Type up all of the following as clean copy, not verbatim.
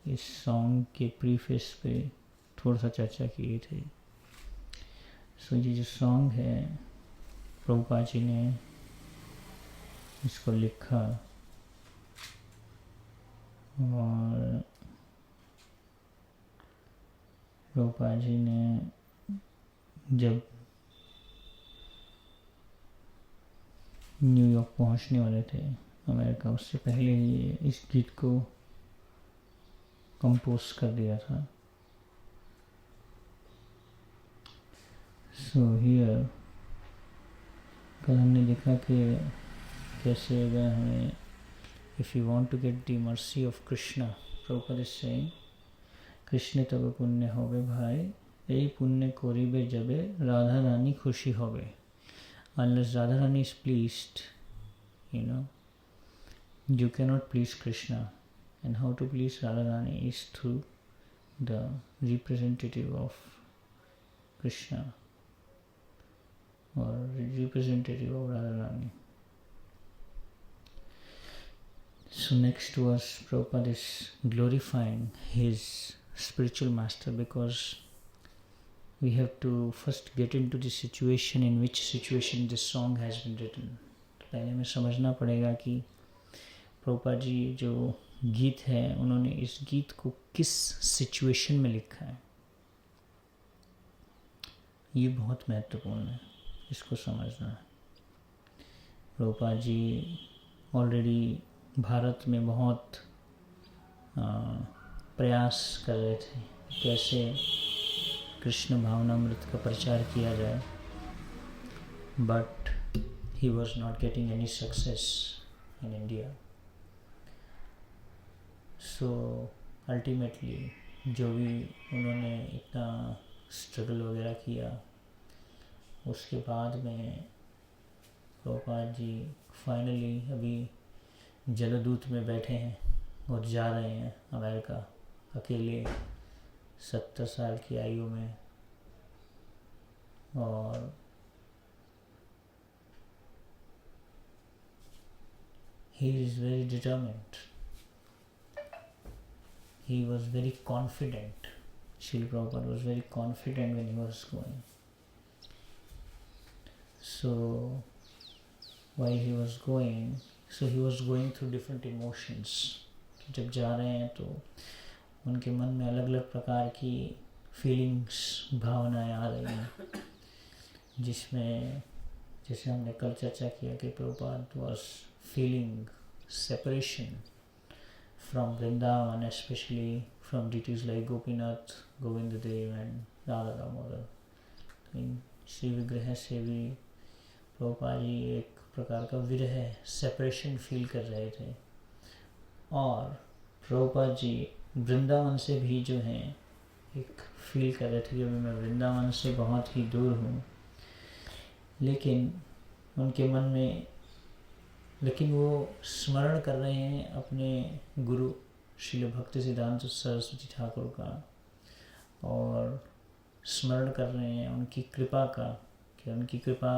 इस सॉन्ग के प्रीफेस पे थोड़ा सा चर्चा किए थे। सो ये जो सॉन्ग है प्रभुपाद जी ने इसको लिखा और प्रभुपाद जी ने जब न्यूयॉर्क पहुंचने वाले थे अमेरिका, उससे पहले ही इस गीत को कंपोज कर दिया था। सो हियर कल हमने देखा कि कैसे अगर हमें if you want to get the mercy of Krishna, Prabhupada is saying Krishna तब पुण्य होवे भाई, यही पुण्य कोरिबे जबे राधा रानी खुशी होवे। Unless Radharani is pleased, you cannot please Krishna. And how to please Radharani is through the representative of Krishna or representative of Radharani. So next verse, Prabhupada is glorifying his spiritual master, because we have to first get into the situation in which situation this song has been written. तो पहले हमें समझना पड़ेगा कि प्रभुपाद जी जो गीत है उन्होंने इस गीत को किस सिचुएशन में लिखा है। ये बहुत महत्वपूर्ण है, इसको समझना है। प्रभुपाद जी ऑलरेडी भारत में बहुत प्रयास कर रहे थे कैसे कृष्ण भावनामृत का प्रचार किया जाए, but he was not getting any success in India. So ultimately जो भी उन्होंने इतना स्ट्रगल वगैरह किया, उसके बाद में प्रभुपाद जी फाइनली अभी जलदूत में बैठे हैं और जा रहे हैं अमेरिका अकेले 70 साल की आयु में। और he is very determined, he was very confident. Srila Prabhupada was very confident when he was going. So while he was going, so he was going through different emotions. जब जा रहे हैं तो उनके मन में अलग अलग प्रकार की फीलिंग्स, भावनाएं आ रही हैं, जिसमें जैसे हमने कल चर्चा किया कि Prabhupada was feeling separation from Vrindavan, specially from deities like Gopinath, Govind Dev and Radha Damodar. तो इन श्री विग्रह से भी प्रभुपाद जी एक प्रकार का विरह, सेपरेशन फील कर रहे थे। और प्रभुपाद जी वृंदावन से भी जो है एक फील कर रहे थे कि मैं वृंदावन से बहुत ही दूर हूँ, लेकिन उनके मन में, लेकिन वो स्मरण कर रहे हैं अपने गुरु श्रील भक्ति सिद्धांत सरस्वती ठाकुर का, और स्मरण कर रहे हैं उनकी कृपा का कि उनकी कृपा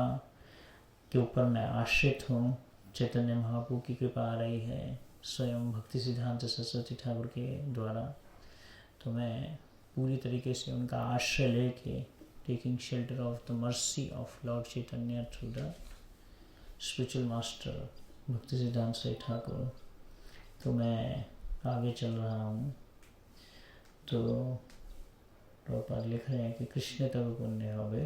के ऊपर मैं आश्रित हूँ। चैतन्य महाप्रभु की कृपा आ रही है स्वयं भक्ति सिद्धांत सरस्वती ठाकुर के द्वारा, तो मैं पूरी तरीके से उनका आश्रय लेके taking shelter of the mercy of Lord Chaitanya through the spiritual master भक्ति सिद्धांत सरस्वती ठाकुर, तो मैं आगे चल रहा हूँ। तो प्रभुपाद लिख रहे हैं कि कृष्ण तब पुण्य होवे,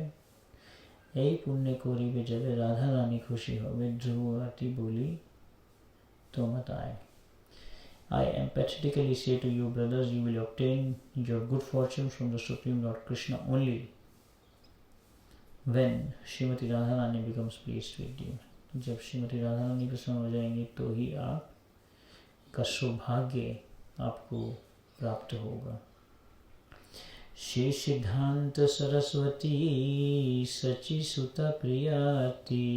यही पुण्य कोरिबे जबे राधा रानी खुशी होवे, ध्रुवती बोली तो मत आए। I emphatically say to you, brothers, you will obtain your good fortune from the Supreme Lord Krishna only when Srimati Radharani becomes pleased with you. जब श्रीमती राधा रानी प्रसन्न हो जाएंगी तो ही आप का सौभाग्य आपको प्राप्त होगा। श्री सिद्धांत सरस्वती सची सुता प्रियाति,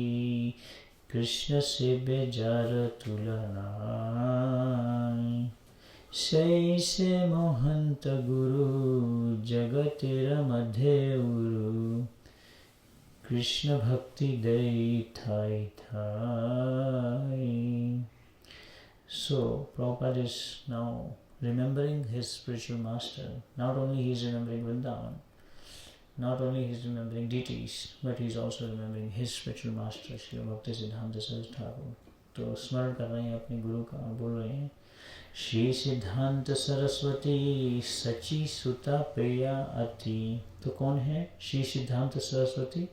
कृष्ण से बेजार तुलना, सैसे मोहंत गुरु जगतेर मध्य उरु, कृष्ण भक्ति दई थाई थाई। So Prabhupada is now remembering his spiritual master. Not only he is remembering Vrindavan, not only he is remembering deities, but he is also remembering his spiritual master, Srila Bhakti Siddhanta Saraswati Thakur. तो स्मरण कर रहे हैं अपने गुरु का, बोल रहे हैं श्री सिद्धांत सरस्वती सची सुता प्रिया अति. तो कौन है Shri Siddhanta Saraswati?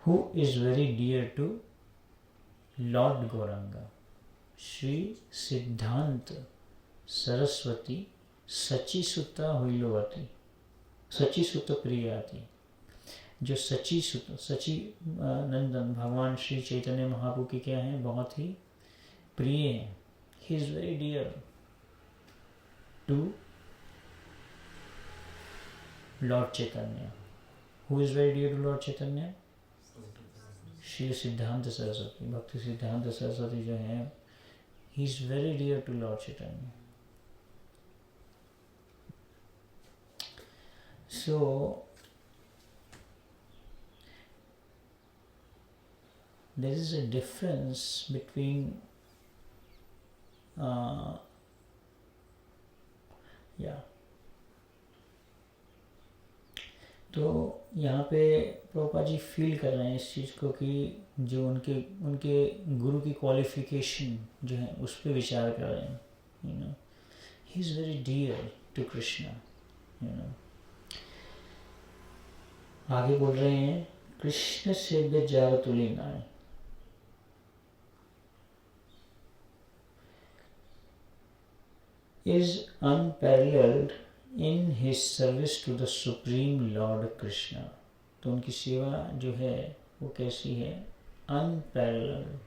Who is very dear to Lord Gauranga. Shri Siddhanta Saraswati सची सुता हुईलोवती, सची सुत प्रियाति. जो सची सुत, सची नंदन भगवान श्री चैतन्य महाप्रभु की क्या है? बहुत ही प्रिय है. He is very dear to lord Chaitanya. Who is very dear to lord Chaitanya? Shri Siddhanta Saraswati, Bhakti Siddhanta Saraswati जो है, he is very dear to lord Chaitanya. So there is a difference between तो यहाँ पे प्रभुपाद जी फील कर रहे हैं इस चीज़ को कि जो उनके गुरु की क्वालिफिकेशन जो है उस पर विचार कर रहे हैं. You know, he is very dear to Krishna. You know, आगे बोल रहे हैं कृष्ण सेव्य जार तुलिनाय. is unparalleled in his service to the Supreme Lord Krishna. तो उनकी सेवा जो है वो कैसी है? Unparalleled.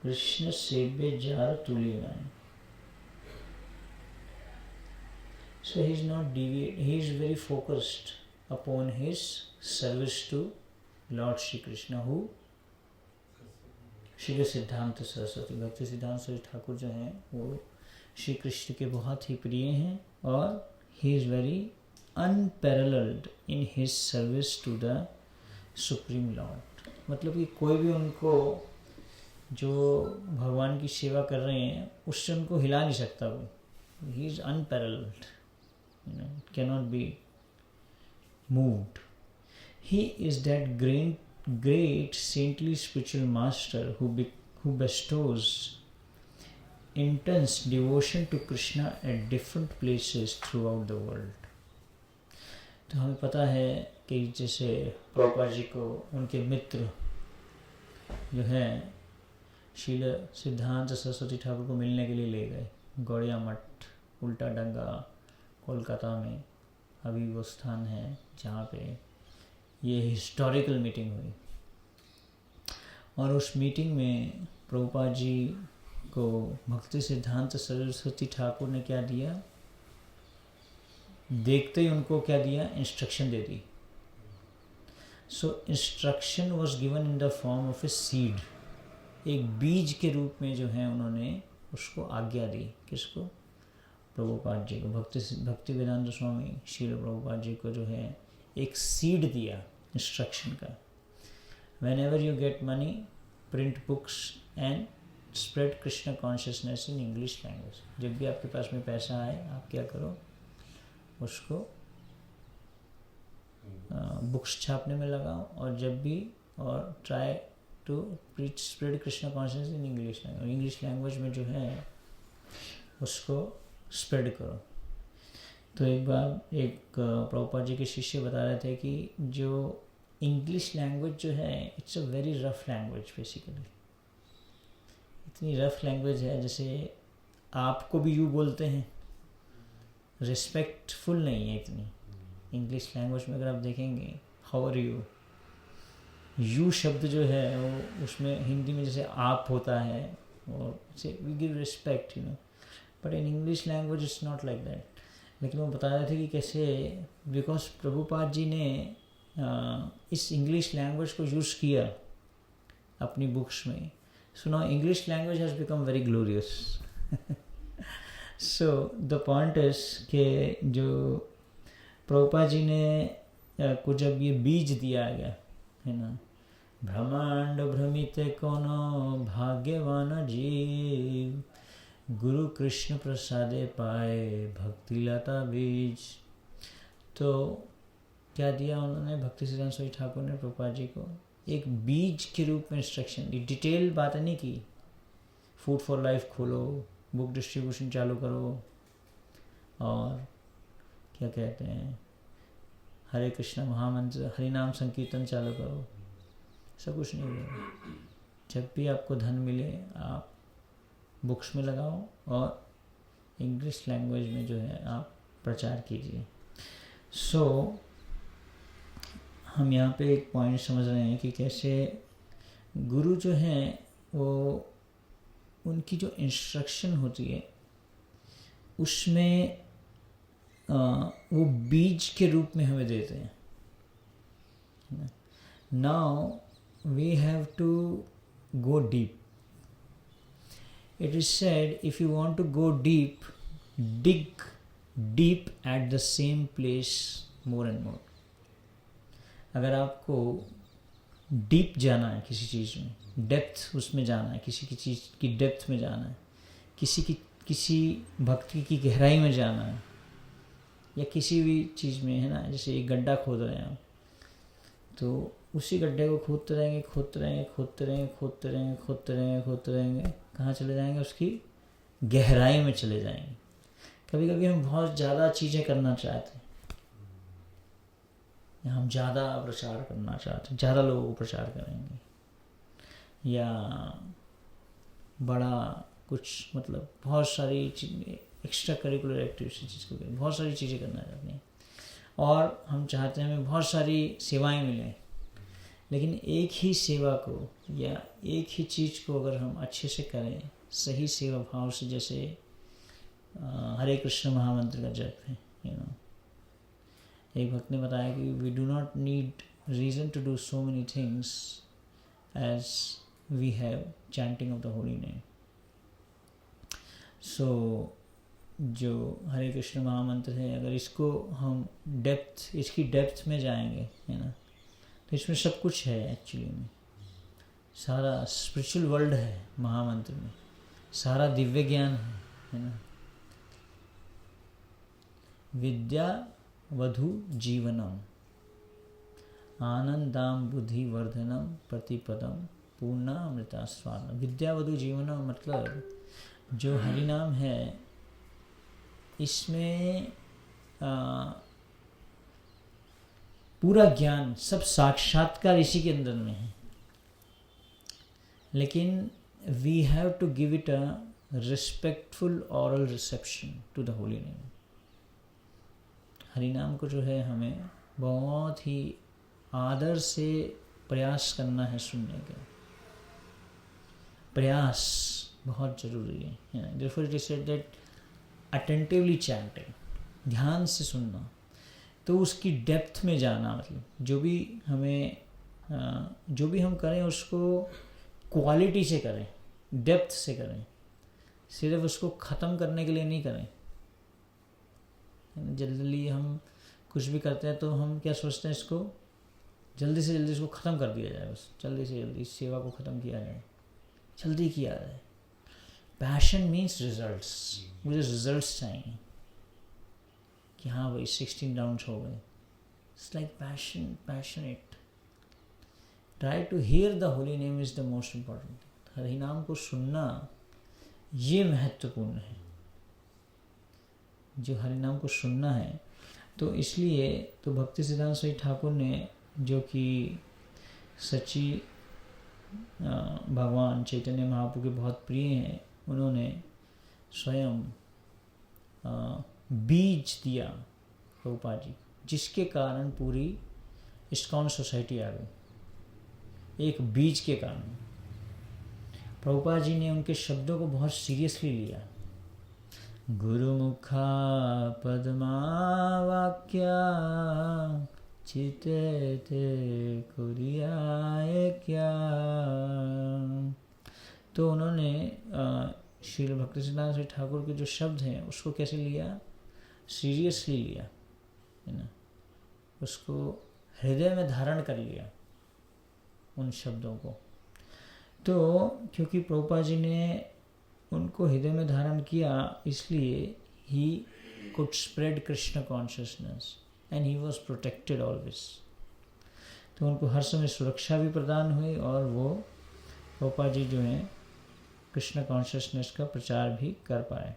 कृष्ण सेव्य जार तुलिनाय. So he is not deviated. He is very focused upon his service to Lord Shri Krishna, who Shri Siddhanta Saraswati, Bhakti Siddhanta Saraswati Thakur जो हैं वो श्री कृष्ण के बहुत ही प्रिय हैं और he is very unparalleled in his service to the supreme lord. मतलब कि कोई भी उनको जो भगवान की सेवा कर रहे हैं उससे उनको हिला नहीं सकता. वो he is unparalleled, you know, cannot be moved. He is that great saintly spiritual master who bestows intense devotion to Krishna at different places throughout the world. तो हमें पता है कि जैसे प्रभुपाद जी को उनके मित्र जो हैं श्रील सिद्धांत सरस्वती ठाकुर को मिलने के लिए ले गए गौड़िया मठ, उल्टा डंगा, कोलकाता में. अभी वो स्थान है जहाँ पे ये हिस्टोरिकल मीटिंग हुई. और उस मीटिंग में प्रभुपाद जी को भक्ति सिद्धांत सरस्वती ठाकुर ने क्या दिया? देखते ही उनको क्या दिया? Instruction they the. So instruction was given in the form of a seed. एक बीज के रूप में जो है उन्होंने उसको आज्ञा दी. किसको? प्रभुपाद जी को. भक्ति वेदांत स्वामी श्रील प्रभुपाद जी को जो है एक सीड दिया इंस्ट्रक्शन का. When ever you get money, print books and spread Krishna consciousness in English language. जब भी आपके पास में पैसा आए आप क्या करो? उसको बुक्स छापने में लगाओ और जब भी और try to preach spread Krishna consciousness in English language. English language में जो है उसको स्प्रेड करो. तो एक बार एक प्रभुपाद जी के शिष्य बता रहे थे कि जो इंग्लिश लैंग्वेज जो है it's a very rough language. Basically इतनी रफ लैंग्वेज है जैसे आपको भी यू बोलते हैं, रिस्पेक्टफुल नहीं है इतनी. इंग्लिश लैंग्वेज में अगर आप देखेंगे हाउ आर यू, यू शब्द जो है वो उसमें हिंदी में जैसे आप होता है और से we give respect, you know, but in English language it's not like that. लेकिन वो बता रहे थे कि कैसे बिकॉज प्रभुपाद जी ने इस इंग्लिश लैंग्वेज को यूज़ किया अपनी बुक्स में. So now English language has become very glorious. So the point is कि जो प्रभुपाद जी ने को जब ये बीज दिया गया है ना, ब्रह्मांड भ्रमित कोनो भाग्यवान जीव, गुरु कृष्ण प्रसादे पाए भक्ति लता बीज। तो क्या दिया उन्होंने, भक्ति सिद्धांत स्वामी ठाकुर ने प्रभुपाद जी को एक बीज के रूप में इंस्ट्रक्शन दी। डिटेल बात नहीं की, फूड फॉर लाइफ खोलो, बुक डिस्ट्रीब्यूशन चालू करो, और क्या कहते हैं हरे कृष्ण महामंत्र हरि नाम संकीर्तन चालू करो, सब कुछ नहीं हुआ। जब भी आपको धन मिले आप बुक्स में लगाओ और इंग्लिश लैंग्वेज में जो है आप प्रचार कीजिए। हम यहाँ पे एक पॉइंट समझ रहे हैं कि कैसे गुरु जो हैं वो उनकी जो इंस्ट्रक्शन होती है उसमें वो बीज के रूप में हमें देते हैं। Now we have to go deep. It is said if you want to go deep, dig deep at the same place more and more. अगर आपको डीप जाना है किसी चीज़ में, डेप्थ उसमें जाना है, किसी की चीज़ की डेप्थ में जाना है, किसी भक्ति की गहराई में जाना है, या किसी भी चीज़ में, है ना, जैसे एक गड्ढा खोद रहे हैं आप, तो उसी गड्ढे को खोदते रहेंगे, कहाँ चले जाएंगे, उसकी गहराई में चले जाएंगे। कभी कभी हम बहुत ज़्यादा चीज़ें करना चाहते हैं, या हम ज़्यादा प्रचार करना चाहते हैं, ज़्यादा लोगों को प्रचार करेंगे, या बड़ा कुछ, मतलब बहुत सारी एक्स्ट्रा करिकुलर एक्टिविटीज़ बहुत सारी चीज़ें करना चाहते हैं, और हम चाहते हैं हमें बहुत सारी सेवाएं मिलें। लेकिन एक ही सेवा को या एक ही चीज़ को अगर हम अच्छे से करें, सही सेवा भाव से, जैसे हरे कृष्ण महामंत्र का जप है, एक भक्त ने बताया कि we do not need reason to do so many things as we have chanting of the holy name. So जो हरे कृष्ण महामंत्र है, अगर इसको हम इसकी डेप्थ में जाएंगे, है ना, तो इसमें सब कुछ है। एक्चुअली में सारा स्पिरिचुअल वर्ल्ड है महामंत्र में, सारा दिव्य ज्ञान है ना। विद्या वधु जीवनम आनंदाम बुद्धि वर्धनम प्रतिपदम पूर्णामृता स्वाद। विद्या वधु जीवनम मतलब जो हरि नाम है, इसमें पूरा ज्ञान, सब साक्षात्कार इसी के अंदर में है। लेकिन we have to give it a respectful aural reception to the holy name. Hari नाम को जो है हमें बहुत ही आदर से प्रयास करना है, सुनने का प्रयास बहुत जरूरी है। Therefore it is said that attentively chanting, ध्यान से सुनना, तो उसकी डेप्थ में जाना, मतलब जो भी हम करें उसको क्वालिटी से करें, डेप्थ से करें, सिर्फ उसको ख़त्म करने के लिए नहीं करें। जल्दी हम कुछ भी करते हैं तो हम क्या सोचते हैं, इसको जल्दी से जल्दी इसको ख़त्म कर दिया जाए, बस जल्दी से जल्दी इस सेवा को ख़त्म किया जाए, जल्दी किया जाए। पैशन मीन्स रिजल्ट्स, मुझे रिजल्ट्स चाहिए कि हाँ भाई 16 राउंड्स हो गए। It's like passionate. Try to hear the holy name is the most important. Hari नाम को सुनना ये महत्वपूर्ण है, जो हरि नाम को सुनना है। तो इसलिए तो भक्ति सिद्धांत स्वामी ठाकुर ने, जो कि सच्ची भगवान चैतन्य महाप्रभु के बहुत प्रिय हैं, उन्होंने स्वयं बीज दिया प्रभुपाद जी, जिसके कारण पूरी इस्कॉन सोसाइटी आ गई। एक बीज के कारण प्रभुपाद जी ने उनके शब्दों को बहुत सीरियसली लिया। गुरुमुखा पद्मा वाक्या चिते ते कुरियाए क्या। तो उन्होंने श्रील भक्ति सिद्धांत स्वामी ठाकुर के जो शब्द हैं उसको कैसे लिया, सीरियसली लिया, है ना, उसको हृदय में धारण कर लिया उन शब्दों को। तो क्योंकि प्रभुपाद जी ने उनको हृदय में धारण किया, इसलिए he could spread Krishna consciousness and he was protected always. तो उनको हर समय सुरक्षा भी प्रदान हुई और वो प्रभुपाद जी जो हैं कृष्ण कॉन्शियसनेस का प्रचार भी कर पाए।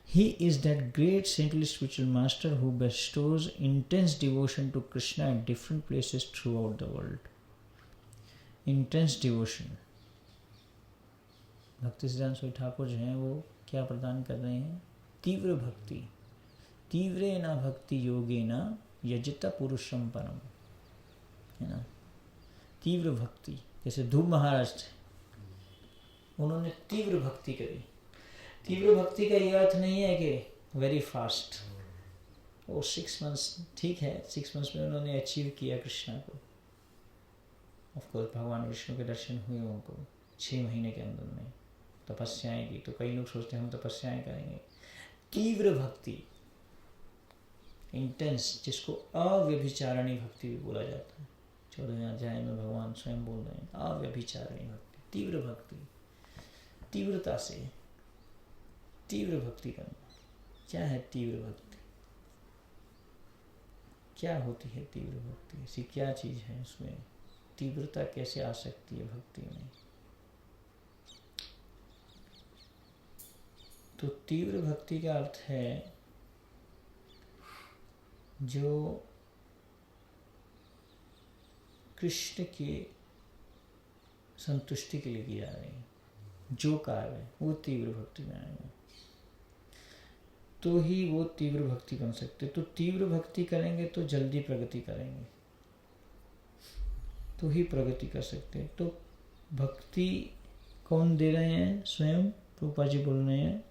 He is that great saintly spiritual master who bestows intense devotion to Krishna at different places throughout the world. Intense devotion. भक्ति सिद्धांत स्वामी ठाकुर जो हैं वो क्या प्रदान कर रहे हैं? तीव्र भक्ति। तीव्रेण भक्ति योगेन यजित पुरुषम परम, है ना। तीव्र भक्ति, जैसे ध्रुव महाराज थे, उन्होंने तीव्र भक्ति करी। तीव्र भक्ति का ये अर्थ नहीं है कि वेरी फास्ट, वो 6 मंथ्स, ठीक है 6 मंथ्स में उन्होंने अचीव किया कृष्णा को। ऑफ कोर्स भगवान विष्णु के दर्शन हुए उनको 6 महीने के अंदर में, तपस्याएं की। तो कई लोग सोचते हैं हम तपस्याएं करेंगे। तीव्र भक्ति, इंटेंस, जिसको अव्यभिचारिणी भक्ति भी बोला जाता है। 14वें अध्याय में भगवान स्वयं बोल रहे हैं अव्यभिचारिणी भक्ति, तीव्र भक्ति, तीव्रता से तीव्र भक्ति करना। क्या है तीव्र भक्ति? क्या होती है तीव्र भक्ति? ऐसी क्या चीज है उसमें? तीव्रता कैसे आ सकती है भक्ति में? तो तीव्र भक्ति का अर्थ है जो कृष्ण के संतुष्टि के लिए की जा रही है, जो कार्य है वो तीव्र भक्ति में आएगा, तो ही वो तीव्र भक्ति बन सकते। तो तीव्र भक्ति करेंगे तो जल्दी प्रगति करेंगे, तो ही प्रगति कर सकते। तो भक्ति कौन दे रहे हैं? स्वयं प्रभुपाद जी बोल रहे हैं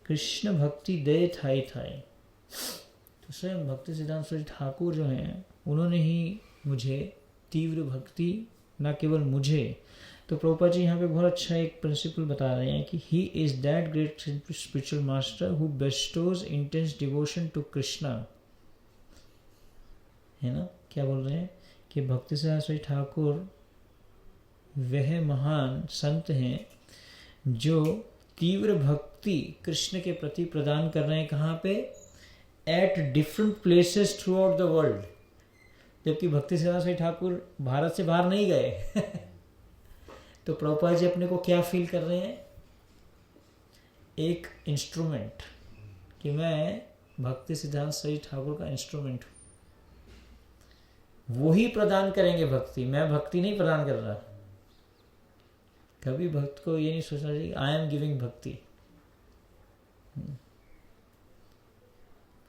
कृष्ण भक्ति दे थाई थाई। तो स्वयं भक्ति सिद्धांत स्वामी ठाकुर जो हैं उन्होंने ही मुझे तीव्र भक्ति, न केवल मुझे। तो प्रभुपाद जी यहाँ पे बहुत अच्छा एक प्रिंसिपल बता रहे हैं कि he is that great spiritual master who bestows intense devotion to Krishna, है ना। क्या बोल रहे हैं कि भक्ति सिद्धांत स्वामी ठाकुर वह महान संत हैं जो तीव्र भक्ति कृष्ण के प्रति प्रदान कर रहे हैं। कहाँ पे? Eight different places throughout the world. जबकि भक्ति सिद्धांत स्वामी ठाकुर भारत से बाहर नहीं गए तो प्रभुपाद जी अपने को क्या फील कर रहे हैं? एक इंस्ट्रूमेंट, कि मैं भक्ति सिद्धांत स्वामी ठाकुर का इंस्ट्रूमेंट हूं। वो ही प्रदान करेंगे भक्ति, मैं भक्ति नहीं प्रदान कर रहा। कभी भक्त को ये नहीं सोचना चाहिए आई एम गिविंग भक्ति।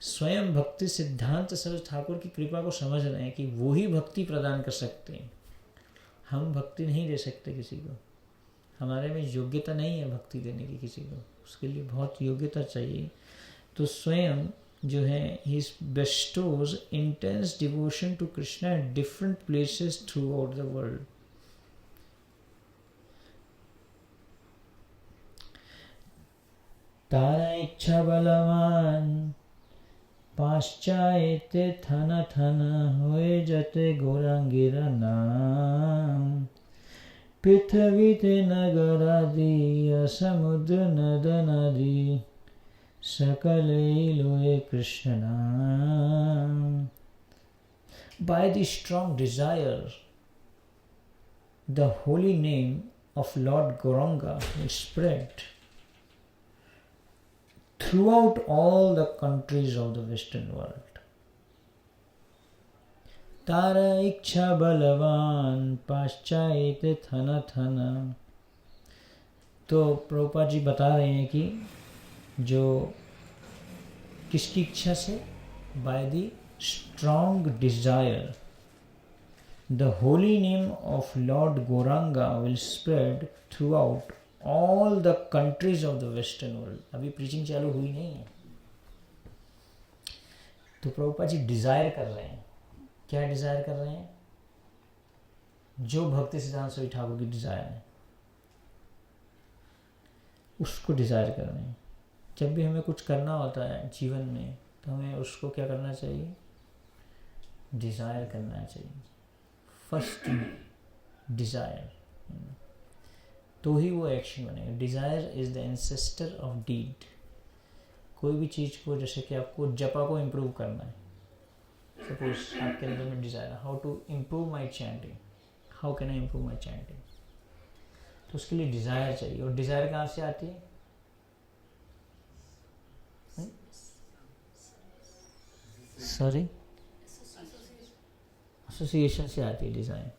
स्वयं भक्ति सिद्धांत स्वामी ठाकुर की कृपा को समझ रहे हैं कि वो ही भक्ति प्रदान कर सकते हैं। हम भक्ति नहीं दे सकते किसी को, हमारे में योग्यता नहीं है भक्ति देने की किसी को, उसके लिए बहुत योग्यता चाहिए। तो स्वयं जो है he bestows intense devotion to Krishna at different places throughout the world. तारा इच्छा बलवान पाश्चात्य थन थन होए जते गौरांगीरा नाम, पृथ्वी ते नगरादि समुद्र नद नदी सकल लोए कृष्ण नाम। By the strong desire, the holy name of Lord Gauranga will spread throughout all the countries of the Western world. तारा इच्छा बलवान पाश्चात्य थन थन। तो प्रभुपाद जी बता रहे हैं कि जो किसकी इच्छा से? By the strong Dzire the holy name of Lord Gauranga will spread through out all the countries of the western world. अभी प्रीचिंग चालू हुई नहीं है, तो प्रभुपाद जी डिजायर कर रहे हैं। क्या डिजायर कर रहे हैं? जो भक्ति सिद्धांत स्वामी ठाकुर की डिजायर है उसको डिजायर कर रहे हैं। जब भी हमें कुछ करना होता है जीवन में तो हमें उसको क्या करना चाहिए? डिजायर करना चाहिए। First desire. तो ही वो एक्शन बनेगा। Desire is the ancestor of deed. कोई भी चीज़ को, जैसे कि आपको जपा को इम्प्रूव करना है, सपोज आपके अंदर में desire, how to improve my chanting, how can I improve my chanting, तो उसके लिए डिज़ायर चाहिए। और डिज़ायर कहाँ से आती है? सॉरी, एसोसिएशन से आती है डिज़ायर।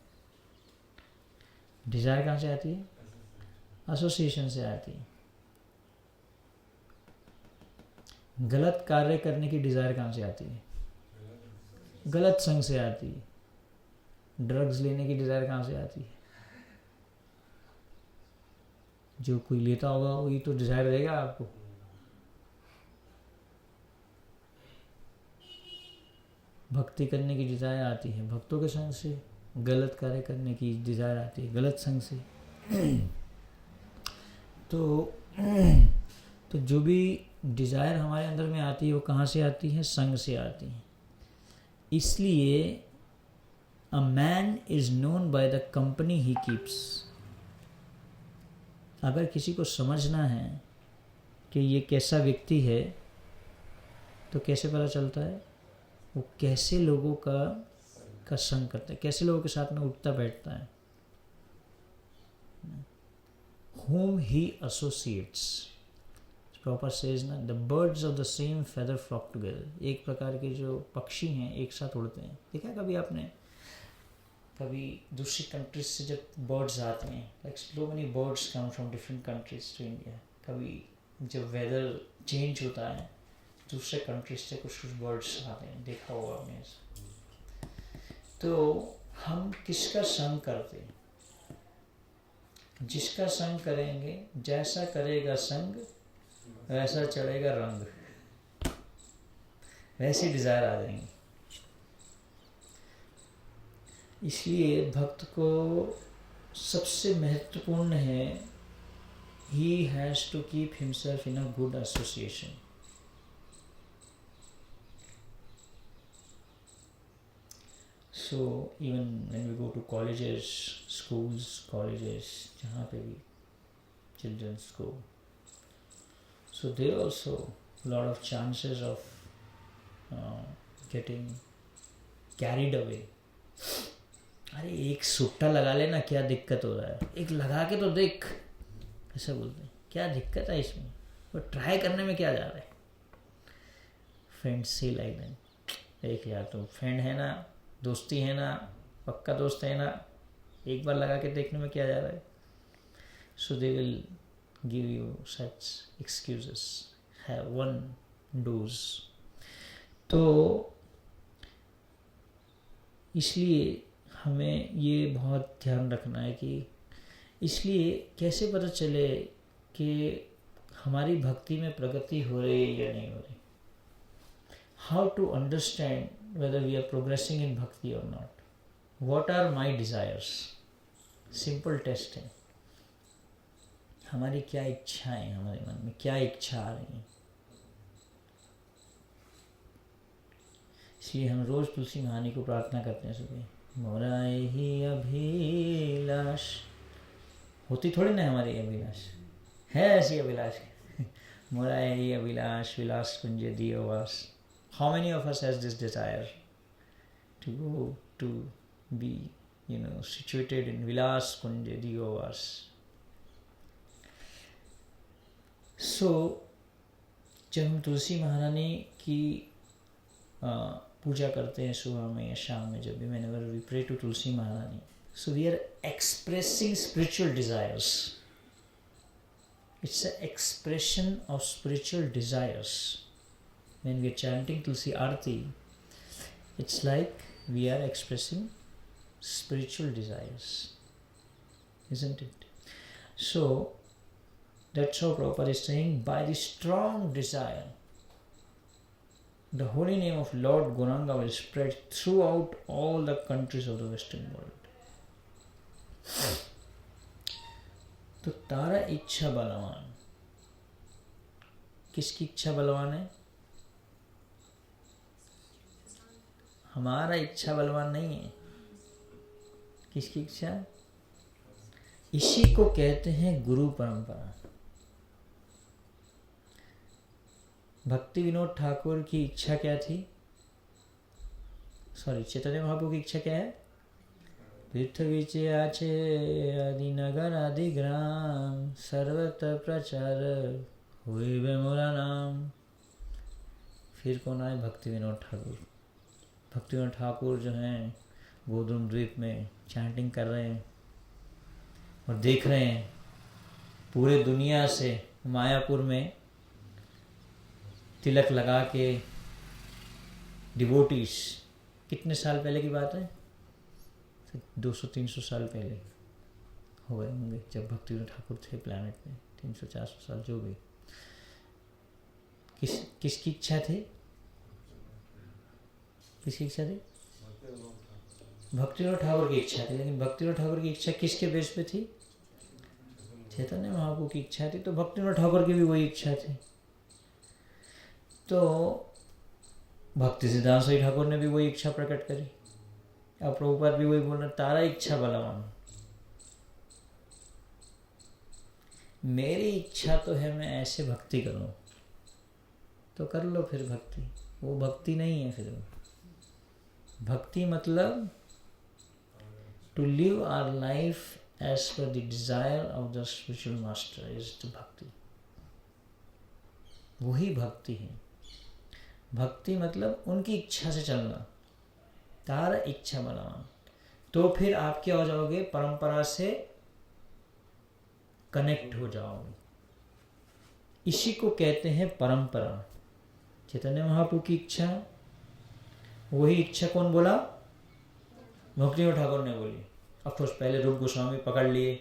डिज़ायर कहाँ से आती है? एसोसिएशन से आती है। गलत कार्य करने की डिज़ायर कहाँ से आती है? गलत संग से आती है। ड्रग्स लेने की डिज़ायर कहाँ से आती है? जो कोई लेता होगा वही तो डिज़ायर देगा आपको। भक्ति करने की डिज़ायर आती है भक्तों के संग से, गलत कार्य करने की डिज़ायर आती है गलत संग से। तो जो भी डिज़ायर हमारे अंदर में आती है वो कहाँ से आती है? संग से आती है। इसलिए a man is known by the company he keeps. अगर किसी को समझना है कि ये कैसा व्यक्ति है, तो कैसे पता चलता है? वो कैसे लोगों का संग करता है, कैसे लोगों के साथ में उठता बैठता है। Whom he associates. Proverb says ना, the birds of the same feather flock together. एक प्रकार के जो पक्षी हैं एक साथ उड़ते हैं। देखा है कभी आपने? कभी दूसरी कंट्रीज से जब बर्ड्स आते हैं, like so many birds come from different countries to India. कभी जब वेदर चेंज होता है, दूसरे कंट्रीज से कुछ बर्ड्स आते हैं, देखा होगा आपने। तो हम किसका संग करते हैं? जिसका संग करेंगे, जैसा करेगा संग वैसा चढ़ेगा रंग, वैसी डिजायर आ जाएंगी। इसलिए भक्त को सबसे महत्वपूर्ण है, he has to keep himself in a good association. So even when we go to colleges, schools, colleges, जहाँ पे भी children's go, so there are also a lot of chances of getting carried away. अरे एक सुट्टा लगा लेना, क्या दिक्कत हो रहा है? एक लगा के तो देख, ऐसा बोलते हैं। क्या दिक्कत है इसमें? वो ट्राई करने में क्या जा रहा है? फ्रेंड्स से लाइक दैट, एक यार तो फ्रेंड है ना, दोस्ती है ना, पक्का दोस्त है ना, एक बार लगा के देखने में क्या जा रहा है? So they will give you such excuses, have one dose. तो इसलिए हमें ये बहुत ध्यान रखना है कि इसलिए कैसे पता चले कि हमारी भक्ति में प्रगति हो रही है या नहीं हो रही। How to understand whether we are progressing in bhakti or not. What are my desires? Simple test है। हमारी क्या इच्छाएं, हमारे मन में क्या इच्छा आ रही है। इसलिए हम रोज तुलसी महानी को प्रार्थना करते हैं सुबह, मोरा ही अभिलाष। होती थोड़ी ना हमारी अभिलाष, है ऐसी अभिलाष। मोरा ही अभिलाष विलास कुंज दियो वास। How many of us has this desire to go to be, situated in Vilas Kunja Diyovas? So, जब हम तुलसी महारानी की पूजा करते हैं सुबह में या शाम में, जब भी whenever we pray to तुलसी महारानी, so we are expressing spiritual desires. It's an expression of spiritual desires. When we are chanting Tulsi Aarti, it's like we are expressing spiritual desires, isn't it? So that's how Prabhupada is saying, by the strong desire, the holy name of Lord Gauranga will spread throughout all the countries of the Western world. तो तारा इच्छा बलवान, किसकी इच्छा बलवान है? हमारा इच्छा बलवान नहीं है। किसकी इच्छा? इसी को कहते हैं गुरु परंपरा। भक्ति विनोद ठाकुर की इच्छा क्या थी? चैतन्य महाप्रभु की इच्छा क्या है? पृथ्वी आचे आदि नगर आदि ग्राम सर्वत्र प्रचार हुए वे मोरा नाम। फिर कौन आए? भक्ति विनोद ठाकुर। भक्ति विनोद ठाकुर जो हैं गोधूम द्वीप में चैंटिंग कर रहे हैं और देख रहे हैं पूरे दुनिया से मायापुर में तिलक लगा के डिवोटीज। कितने साल पहले की बात है? 200-300 साल पहले हो गए होंगे जब भक्ति विनोद ठाकुर थे प्लैनेट में। 300-400 साल जो भी। किसकी इच्छा थी? किसकी इच्छा थी? भक्ति विनोद ठाकुर की इच्छा थी। लेकिन भक्ति विनोद ठाकुर की इच्छा किसके बेस पे थी? चैतन्य महाप्रभु की इच्छा थी। तो भक्ति विनोद ठाकुर की भी वही इच्छा थी। तो भक्ति सिद्धांत सरस्वती ठाकुर ने भी वही इच्छा प्रकट करी। अब प्रभुपाद भी वही बोल रहे, तारा इच्छा बलवान। मेरी इच्छा तो है मैं ऐसे भक्ति करूं, तो कर लो फिर भक्ति। वो भक्ति नहीं है फिर। भक्ति मतलब to live our life as per the desire of the spiritual master is the bhakti. वही भक्ति है। भक्ति मतलब उनकी इच्छा से चलना। तार इच्छा बलवान। तो फिर आप क्या हो जाओगे? परंपरा से कनेक्ट हो जाओगे। इसी को कहते हैं परंपरा। चैतन्य महाप्रभु की इच्छा, वही इच्छा कौन बोला? भक्ति विनोद ठाकुर ने बोली। ऑफकोर्स पहले रूप गोस्वामी पकड़ लिए,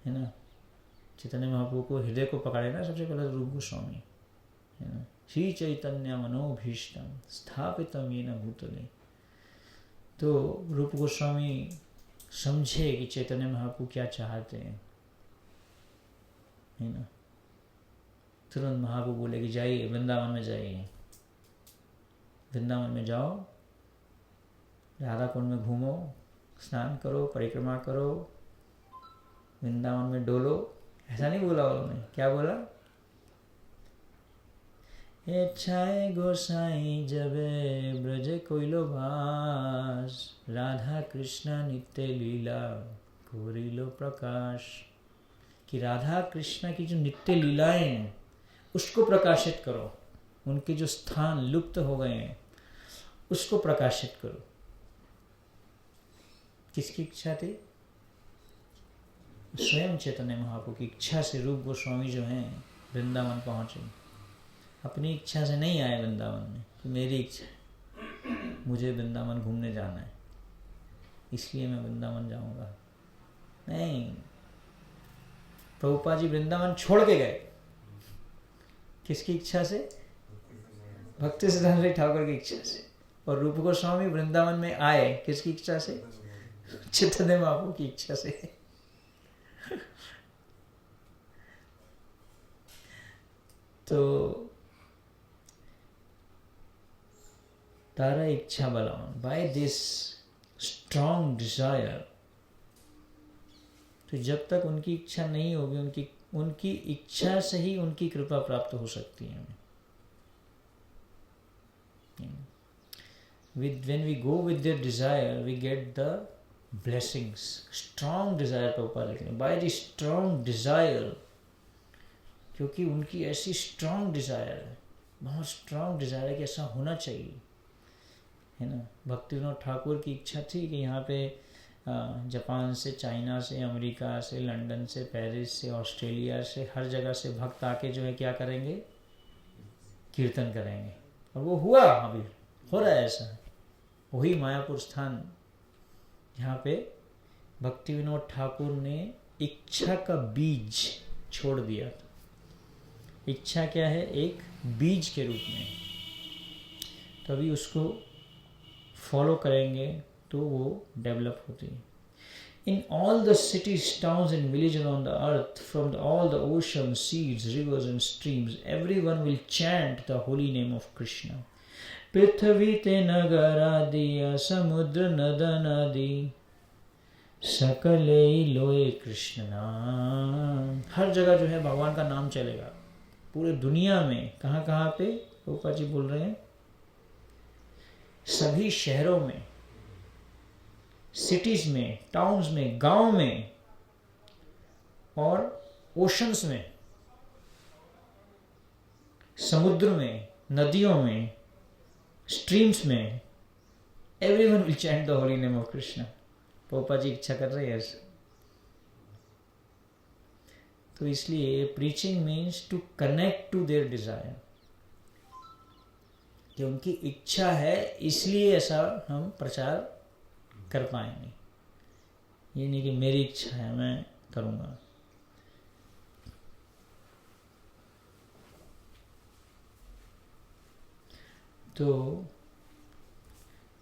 है ना। चैतन्य महाप्रभु को हृदय को पकड़े ना सबसे पहले रूप गोस्वामी, है ना। श्री चैतन्य मनोभीष्टम स्थापितम येन भूतले। तो रूप गोस्वामी समझे कि चैतन्य महाप्रभु क्या चाहते हैं, है ना। तुरंत महाप्रभु बोले कि जाइए वृंदावन में जाइए, वृंदावन में जाओ, राधा कुंड में घूमो, स्नान करो, परिक्रमा करो, वृंदावन में डोलो। ऐसा नहीं बोला उन्होंने। क्या बोला? इच्छाए गोसाई जबे ब्रज कोइलो भास, राधा कृष्ण नित्य लीला कोरिलो प्रकाश। कि राधा कृष्ण की जो नित्य लीलाएं हैं उसको प्रकाशित करो। उनके जो स्थान लुप्त हो गए हैं उसको प्रकाशित करो। किसकी इच्छा थी? स्वयं चैतन्य महाप्रभु की इच्छा से रूप गोस्वामी जो हैं वृंदावन पहुंचे। अपनी इच्छा से नहीं आए वृंदावन में कि मेरी इच्छा है, मुझे वृंदावन घूमने जाना है इसलिए मैं वृंदावन जाऊंगा। नहीं, प्रभुपाद जी वृंदावन छोड़ के गए। किसकी इच्छा से? भक्ति सिद्धांत सरस्वती ठाकुर की इच्छा से। और रूप गोस्वामी वृंदावन में आए किसकी इच्छा से? चैतन्य महाप्रभु की इच्छा से। तो तारा इच्छा बलवान, बाय दिस स्ट्रॉन्ग डिजायर। तो जब तक उनकी इच्छा नहीं होगी, उनकी इच्छा से ही उनकी कृपा प्राप्त हो सकती है हमें। When we go with their desire, we get the blessings. Strong desire का ऊपर लिखना, by the strong desire, क्योंकि उनकी ऐसी strong desire है, बहुत strong desire है कि ऐसा होना चाहिए, है ना। भक्ति विनोद ठाकुर की इच्छा थी कि यहाँ पे जापान से, चाइना से, अमेरिका से, लंदन से, पेरिस से, ऑस्ट्रेलिया से, हर जगह से भक्त आके जो है क्या करेंगे? कीर्तन करेंगे। और वो हुआ, अभी हो रहा है ऐसा। वही मायापुर स्थान जहाँ पे भक्ति विनोद ठाकुर ने इच्छा का बीज छोड़ दिया था। इच्छा क्या है? एक बीज के रूप में। तभी उसको फॉलो करेंगे तो वो डेवलप होती है। In all the cities, towns and villages on the earth, from all the oceans, seas, rivers and streams, everyone will chant the holy name of Krishna. पृथ्वी ते नगर आदि समुद्र नदन आदि सकले लोए कृष्ण नाम। हर जगह जो है भगवान का नाम चलेगा, पूरे दुनिया में। कहाँ कहाँ पे प्रभुपाद जी बोल रहे हैं? सभी शहरों में, सिटीज में, टाउन्स में, गांव में और ओशंस में, समुद्र में, नदियों में, स्ट्रीम्स में, everyone will chant the holy name of Krishna. Prabhupada ji इच्छा कर रहे हैं ऐसे। तो इसलिए preaching means to connect to their desire, कि उनकी इच्छा है इसलिए ऐसा हम प्रचार कर पाएंगे। ये नहीं कि मेरी इच्छा है मैं करूँगा। तो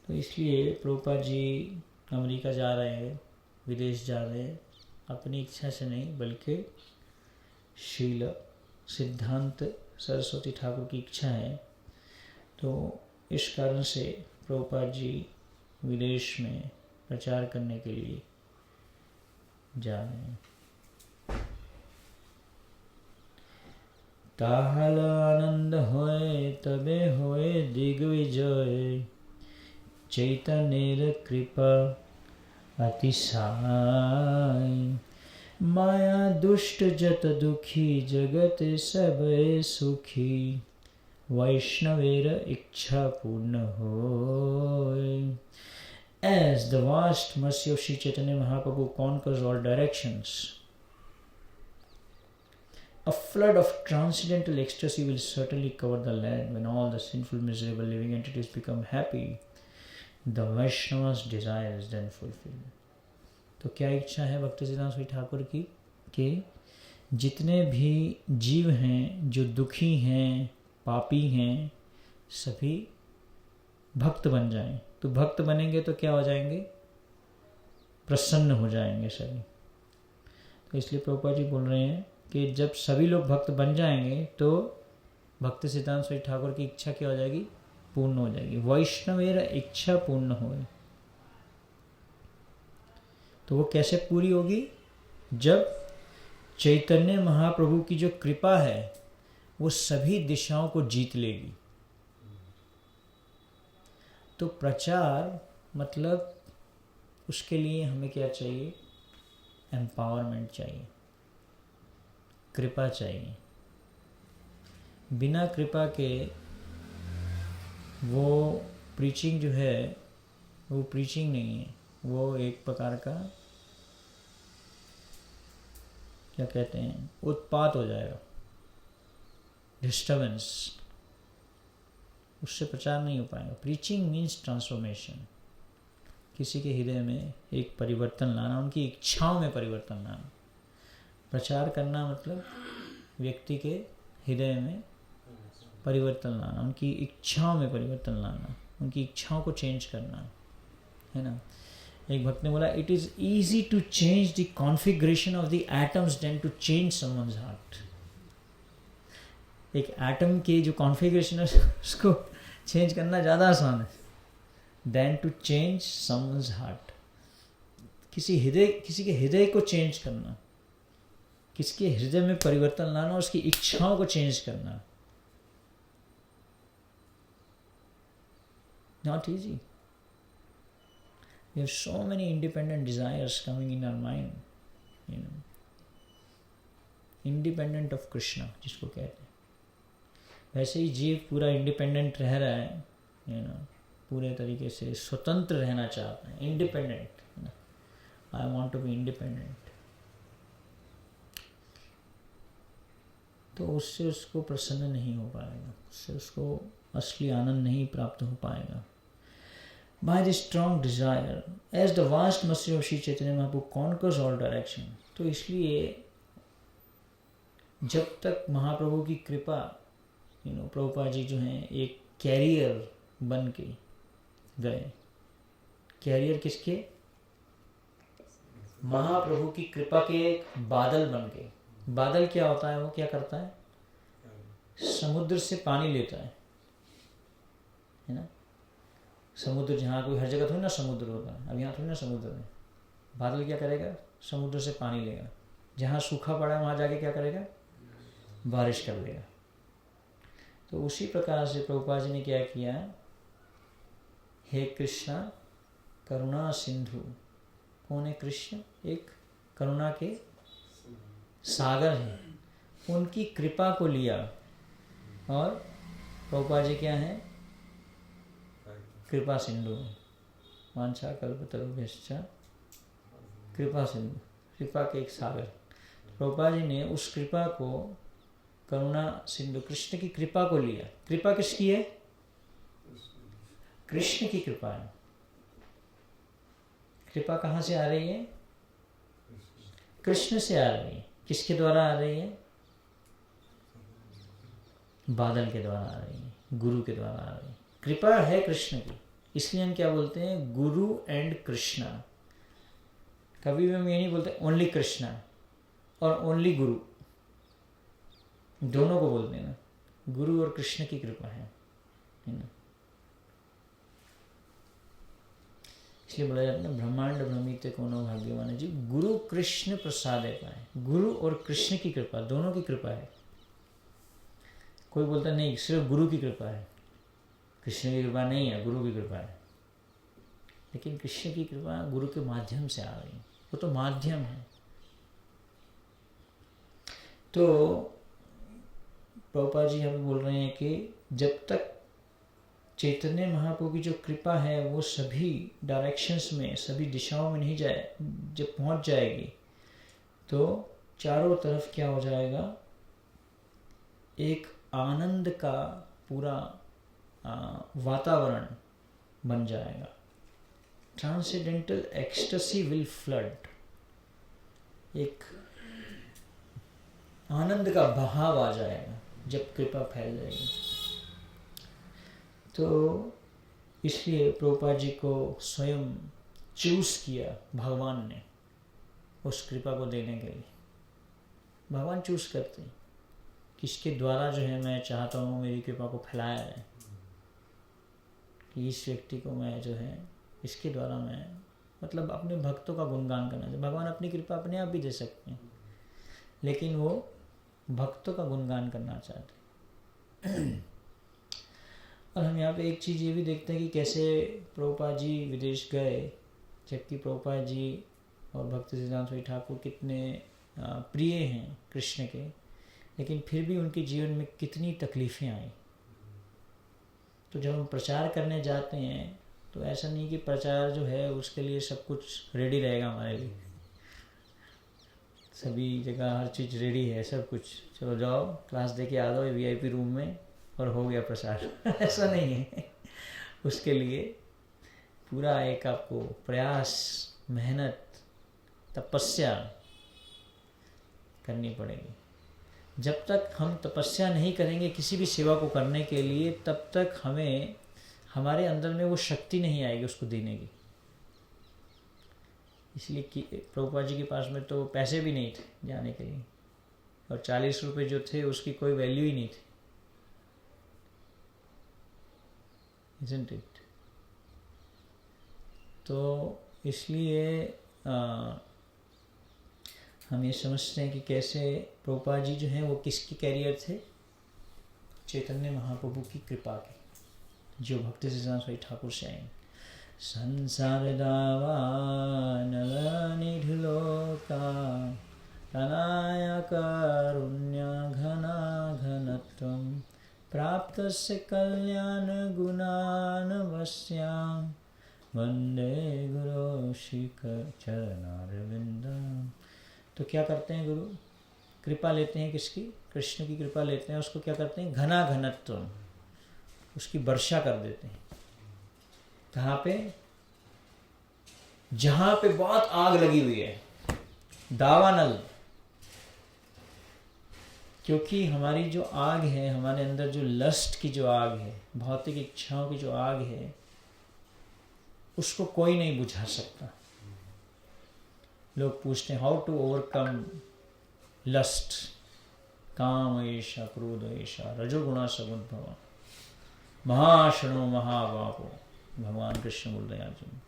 इसलिए प्रभुपाद जी अमेरिका जा रहे हैं, विदेश जा रहे हैं, अपनी इच्छा से नहीं बल्कि शील सिद्धांत सरस्वती ठाकुर की इच्छा है। तो इस कारण से प्रभुपाद जी विदेश में प्रचार करने के लिए जा रहे हैं। ताहल आनंद होए तबे होए दिग्विजय, चैतन्य कृपा अतिशाय, माया दुष्ट जत दुखी जगत सब सुखी, वैष्णवेर इच्छा पूर्ण होय। As the vast mercy of Sri Chaitanya Mahaprabhu conquers all directions, a flood of transcendental ecstasy will certainly cover the land when all the sinful, miserable living entities become happy. The Vaishnava's desire is then fulfilled. तो क्या इच्छा है भक्ति सिद्धांत स्वामी ठाकुर की? कि जितने भी जीव हैं जो दुखी हैं, पापी हैं, सभी भक्त बन जाएं। तो भक्त बनेंगे तो क्या हो जाएंगे? प्रसन्न हो जाएंगे सभी। तो इसलिए प्रभुपाद जी बोल रहे हैं कि जब सभी लोग भक्त बन जाएंगे तो भक्ति सिद्धांत स्वामी ठाकुर की इच्छा क्या हो जाएगी? पूर्ण हो जाएगी। वैष्णवेर इच्छा पूर्ण होए। तो वो कैसे पूरी होगी? जब चैतन्य महाप्रभु की जो कृपा है वो सभी दिशाओं को जीत लेगी। तो प्रचार मतलब उसके लिए हमें क्या चाहिए? एम्पावरमेंट चाहिए, कृपा चाहिए। बिना कृपा के वो प्रीचिंग जो है वो प्रीचिंग नहीं है, वो एक प्रकार का क्या कहते हैं, उत्पात हो जाएगा, डिस्टर्बेंस। उससे प्रचार नहीं हो पाएगा। प्रीचिंग मीन्स ट्रांसफॉर्मेशन, किसी के हृदय में एक परिवर्तन लाना, उनकी इच्छाओं में परिवर्तन लाना। प्रचार करना मतलब व्यक्ति के हृदय में परिवर्तन लाना, उनकी इच्छाओं में परिवर्तन लाना, उनकी इच्छाओं को चेंज करना, है ना। एक भक्त ने बोला, it is easy to change the configuration of the atoms then to change someone's heart. एक एटम की जो कॉन्फ़िगरेशन है उसको चेंज करना ज़्यादा आसान है then to change someone's heart. किसी के हृदय को चेंज करना, किसी के हृदय में परिवर्तन लाना, उसकी इच्छाओं को चेंज करना, not easy. We have so many independent desires coming in our mind, you know, independent of Krishna जिसको कहते हैं। वैसे ही जीव पूरा इंडिपेंडेंट रह रहा है, you know, पूरे तरीके से स्वतंत्र रहना चाहता है, independent, I want to be independent। तो उससे उसको प्रसन्न नहीं हो पाएगा, उससे उसको असली आनंद नहीं प्राप्त हो पाएगा। By this strong desire, as the vast mercy of Sri Chaitanya Mahaprabhu conquers all direction, तो इसलिए जब तक महाप्रभु की कृपा, प्रभुपाद जी जो हैं एक कैरियर बन के गए। कैरियर किसके? महाप्रभु की कृपा के एक बादल बन के। बादल क्या होता है? वो क्या करता है? समुद्र से पानी लेता है ना। समुद्र जहाँ कोई हर जगह थोड़ी ना समुद्र होता है। अब यहाँ थोड़ी ना समुद्र है, बादल क्या करेगा? समुद्र से पानी लेगा। जहाँ सूखा पड़ा है वहाँ जाके क्या करेगा? बारिश कर देगा। तो उसी प्रकार से प्रभुपाद जी ने क्या किया, हे कृष्णा करुणा सिंधु। कौन है कृष्ण? एक करुणा के सागर हैं। उनकी कृपा को लिया और प्रभुपाद जी क्या हैं? कृपा सिंधु। वांछा कल्पतरुभ्यश्च कृपा सिंधु, कृपा के एक सागर। प्रभुपाद जी ने उस कृपा को, करुणा सिंधु कृष्ण की कृपा को लिया। कृपा किसकी है? कृष्ण की कृपा है। कृपा कहाँ से आ रही है? कृष्ण से आ रही है। किसके द्वारा आ रही है? बादल के द्वारा आ रही है, गुरु के द्वारा आ रही है। कृपा है कृष्ण की, इसलिए हम क्या बोलते हैं? गुरु एंड कृष्णा। कभी भी हम ये नहीं बोलते ओनली कृष्णा और ओनली गुरु, दोनों को बोलते हैं ना। गुरु और कृष्ण की कृपा है ना। इसलिए बोला जाता है ब्रह्मांड भ्रमित कोनो भाग्यवान जी, गुरु कृष्ण प्रसादे पाए। गुरु और कृष्ण की कृपा, दोनों की कृपा है। कोई बोलता नहीं सिर्फ गुरु की कृपा है, कृष्ण की कृपा नहीं है, गुरु की कृपा है। लेकिन कृष्ण की कृपा गुरु के माध्यम से आ रही है, वो तो माध्यम है। तो प्रभुपाद जी हमें बोल रहे हैं कि जब तक चैतन्य महाप्रभु की जो कृपा है वो सभी डायरेक्शंस में, सभी दिशाओं में नहीं जाए, जब पहुंच जाएगी तो चारों तरफ क्या हो जाएगा? एक आनंद का पूरा वातावरण बन जाएगा। Transcendental ecstasy will flood. एक आनंद का बहाव आ जाएगा जब कृपा फैल जाएगी। तो इसलिए प्रभुपाद जी को स्वयं चूज किया भगवान ने उस कृपा को देने के लिए। भगवान चूज करते हैं किसके द्वारा जो है मैं चाहता हूँ मेरी कृपा को फैलाया जाए, कि इस व्यक्ति को मैं जो है इसके द्वारा मैं मतलब अपने भक्तों का गुणगान करना चाहिए। भगवान अपनी कृपा अपने आप भी दे सकते हैं, लेकिन वो भक्तों का गुणगान करना चाहते हैं। और हम यहाँ पे एक चीज़ ये भी देखते हैं कि कैसे प्रभुपाद जी विदेश गए, जबकि प्रभुपाद जी और भक्ति सिद्धांत स्वामी ठाकुर कितने प्रिय हैं कृष्ण के, लेकिन फिर भी उनके जीवन में कितनी तकलीफ़ें आई। तो जब हम प्रचार करने जाते हैं तो ऐसा नहीं कि प्रचार जो है उसके लिए सब कुछ रेडी रहेगा हमारे लिए, सभी जगह हर चीज़ रेडी है, सब कुछ, चलो जाओ क्लास दे के आ जाओ VIP रूम में और हो गया प्रसार। ऐसा नहीं है। उसके लिए पूरा एक आपको प्रयास, मेहनत, तपस्या करनी पड़ेगी। जब तक हम तपस्या नहीं करेंगे किसी भी सेवा को करने के लिए, तब तक हमें हमारे अंदर में वो शक्ति नहीं आएगी उसको देने की। इसलिए कि प्रभुपाद जी के पास में तो पैसे भी नहीं थे जाने के लिए, और 40 रुपये जो थे उसकी कोई वैल्यू ही नहीं थी। Isn't it? तो इसलिए हम ये समझते हैं कि कैसे प्रभुपाद जी जो हैं वो किसकी कैरियर थे? चैतन्य महाप्रभु की कृपा के, जो भक्ति सिद्धांत स्वामी ठाकुर से आए। संसार दावा नल निधिलोका तनाया कारुण्य घना घनत्वम प्राप्तस्य कल्याण गुणानवश्यां वंदे गुरु शिखर चरणारविंदम। तो क्या करते हैं गुरु? कृपा लेते हैं किसकी? कृष्ण की कृपा लेते हैं, उसको क्या करते हैं? घना घनत्व, उसकी वर्षा कर देते हैं। कहाँ पे? जहाँ पे बहुत आग लगी हुई है, दावानल। क्योंकि हमारी जो आग है, हमारे अंदर जो लस्ट की जो आग है, भौतिक इच्छाओं की जो आग है, उसको कोई नहीं बुझा सकता। लोग पूछते हैं हाउ टू ओवरकम लस्ट, काम ऐशा क्रोध ऐशा रजोगुणा समुद्भव महाशनो महावापो। भगवान कृष्ण बोल रहे हैं अर्जुन,